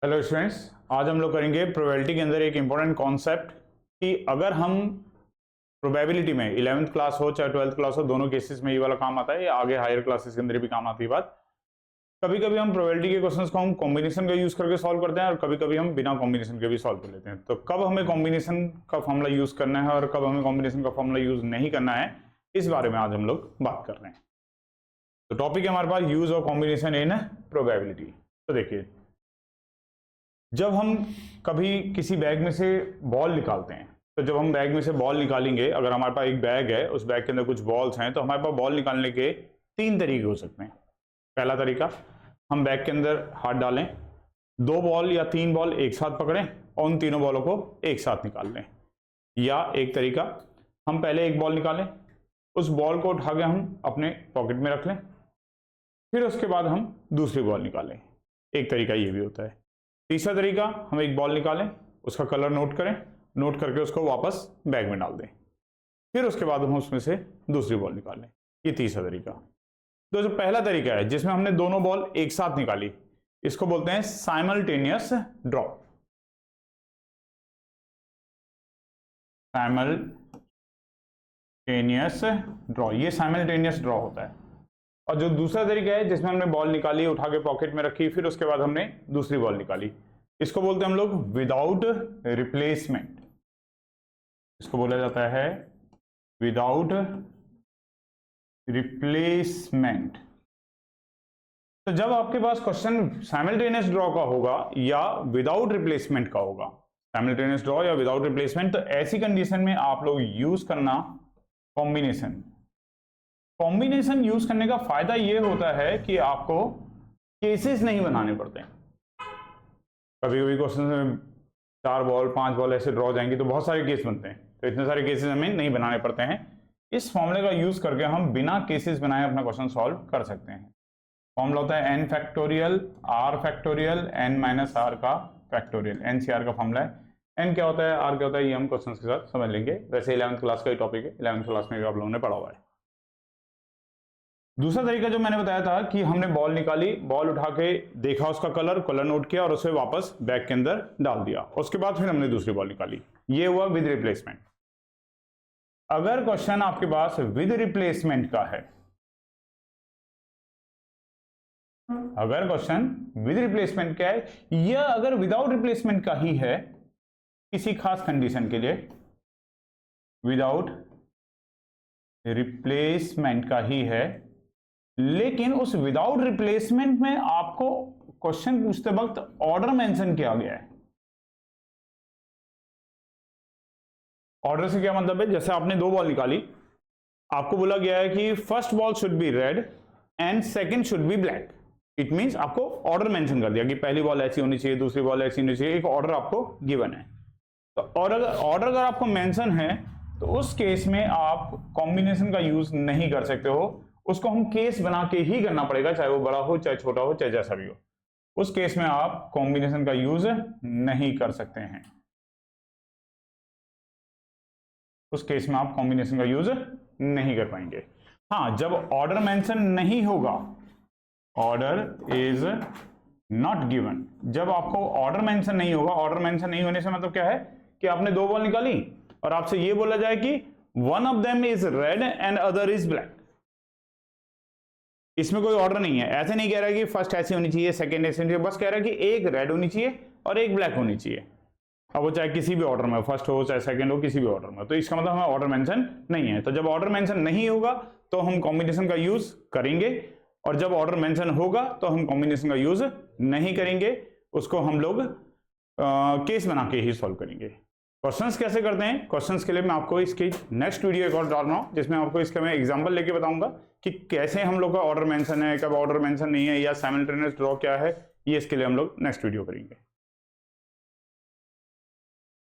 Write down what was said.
Hello students, आज हम लोग करेंगे प्रोबेबिलिटी के अंदर एक इंपॉर्टेंट कॉन्सेप्ट कि अगर हम प्रोबेबिलिटी में 11th क्लास हो चाहे 12th क्लास हो, दोनों केसेस में ये वाला काम आता है या आगे हायर क्लासेस के अंदर भी काम आती है बात। कभी कभी हम प्रोबेबिलिटी के क्वेश्चंस को हम कॉम्बिनेशन का यूज करके सॉल्व करते हैं और कभी कभी हम बिना कॉम्बिनेशन के भी सॉल्व कर लेते हैं। तो कब हमें कॉम्बिनेशन का फॉर्मूला यूज करना है और कब हमें कॉम्बिनेशन का फॉर्मूला यूज नहीं करना है, इस बारे में आज हम लोग बात कर रहे हैं। तो टॉपिक है हमारे पास use of combination in probability. तो देखिए, जब हम कभी किसी बैग में से बॉल निकालते हैं, तो जब हम बैग में से बॉल निकालेंगे, अगर हमारे पास एक बैग है, उस बैग के अंदर कुछ बॉल्स हैं, तो हमारे पास बॉल निकालने के 3 तरीके हो सकते हैं। पहला तरीका, हम बैग के अंदर हाथ डालें, 2 बॉल या 3 बॉल एक साथ पकड़ें और उन तीनों बॉलों को एक साथ निकाल लें। या एक तरीका, हम पहले एक बॉल निकालें, उस बॉल को उठा के हम अपने पॉकेट में रख लें, फिर उसके बाद हम दूसरी बॉल निकालें। एक तरीका ये भी होता है। तीसरा तरीका, हम एक बॉल निकालें, उसका कलर नोट करें, नोट करके उसको वापस बैग में डाल दें, फिर उसके बाद हम उसमें से दूसरी बॉल निकालें। ये तीसरा तरीका। तो जो पहला तरीका है जिसमें हमने दोनों बॉल एक साथ निकाली, इसको बोलते हैं साइमल्टेनियस ड्रॉ। साइमल्टेनियस ड्रॉ, ये साइमल्टेनियस ड्रॉ होता है। और जो दूसरा तरीका है जिसमें हमने बॉल निकाली, उठा के पॉकेट में रखी, फिर उसके बाद हमने दूसरी बॉल निकाली, इसको बोलते हैं हम लोग विदाउट रिप्लेसमेंट। इसको बोला जाता है विदाउट रिप्लेसमेंट। तो जब आपके पास क्वेश्चन साइमल्टेनियस ड्रॉ का होगा या विदाउट रिप्लेसमेंट का होगा, साइमल्टेनियस ड्रॉ या विदाउट रिप्लेसमेंट, तो ऐसी कंडीशन में आप लोग यूज करना कॉम्बिनेशन। कॉम्बिनेशन यूज करने का फायदा यह होता है कि आपको केसेस नहीं बनाने पड़ते। कभी कभी क्वेश्चन में 4 बॉल 5 बॉल ऐसे ड्रॉ जाएंगी तो बहुत सारे केस बनते हैं, तो इतने सारे केसेस हमें नहीं बनाने पड़ते हैं। इस फॉर्मूले का यूज करके हम बिना केसेस बनाए अपना क्वेश्चन सॉल्व कर सकते हैं। फॉर्मूला होता है n factorial r factorial n minus r का फैक्टोरियल। NCR का फॉर्मूला है। n क्या होता है, r क्या होता है, ये हम क्वेश्चन के साथ समझ लेंगे। वैसे 11th क्लास का ही टॉपिक है, 11th क्लास में भी आप लोगों ने पढ़ा हुआ है। दूसरा तरीका जो मैंने बताया था कि हमने बॉल निकाली, बॉल उठा के देखा, उसका कलर नोट किया और उसे वापस बैग के अंदर डाल दिया, उसके बाद फिर हमने दूसरी बॉल निकाली। ये हुआ विद रिप्लेसमेंट। अगर क्वेश्चन आपके पास विद रिप्लेसमेंट का है, अगर क्वेश्चन विद रिप्लेसमेंट का है या अगर विदाउट रिप्लेसमेंट का ही है, किसी खास कंडीशन के लिए विदाउट रिप्लेसमेंट का ही है, लेकिन उस विदाउट रिप्लेसमेंट में आपको क्वेश्चन पूछते वक्त ऑर्डर मेंशन किया गया है। ऑर्डर से क्या मतलब है, जैसे आपने 2 बॉल निकाली, आपको बोला गया है कि first ball should be red and second should be black. It means आपको ऑर्डर मेंशन कर दिया कि पहली बॉल ऐसी होनी चाहिए, दूसरी बॉल ऐसी होनी चाहिए, एक ऑर्डर आपको गिवन है। तो ऑर्डर अगर आपको मेंशन है तो उस केस में आप कॉम्बिनेशन का यूज नहीं कर सकते हो। उसको हम केस बना के ही करना पड़ेगा, चाहे वो बड़ा हो चाहे छोटा हो चाहे जैसा भी हो। उस केस में आप कॉम्बिनेशन का यूज नहीं कर सकते हैं। उस केस में आप कॉम्बिनेशन का यूज नहीं कर पाएंगे। हाँ, जब ऑर्डर मेंशन नहीं होगा, ऑर्डर इज नॉट गिवन, जब आपको ऑर्डर मेंशन नहीं होगा, ऑर्डर मेंशन नहीं होने से मतलब क्या है कि आपने 2 बॉल निकाली और आपसे ये बोला जाए कि one of them is red and other is black. इसमें कोई ऑर्डर नहीं है, ऐसे नहीं कह रहा है कि फर्स्ट ऐसी होनी चाहिए, सेकंड ऐसी होनी चाहिए, बस कह रहा है कि एक रेड होनी चाहिए और एक ब्लैक होनी चाहिए। अब वो चाहे किसी भी ऑर्डर में, फर्स्ट हो चाहे सेकंड हो, किसी भी ऑर्डर में। तो इसका मतलब हमें ऑर्डर मेंशन नहीं है। तो जब ऑर्डर मेंशन नहीं होगा तो हम कॉम्बिनेशन का यूज करेंगे, और जब ऑर्डर मेंशन होगा तो हम कॉम्बिनेशन का यूज नहीं करेंगे। उसको हम लोग केस बना के ही सॉल्व करेंगे। क्वेश्चंस कैसे करते हैं, क्वेश्चंस के लिए मैं आपको इसकी नेक्स्ट वीडियो एक और डाल रहा हूं, जिसमें आपको इसका मैं एग्जांपल लेके बताऊंगा कि कैसे हम लोग का ऑर्डर मेंशन है, कब ऑर्डर मेंशन नहीं है, या साइमल्टेनियस ड्रॉ क्या है। ये इसके लिए हम लोग नेक्स्ट वीडियो करेंगे।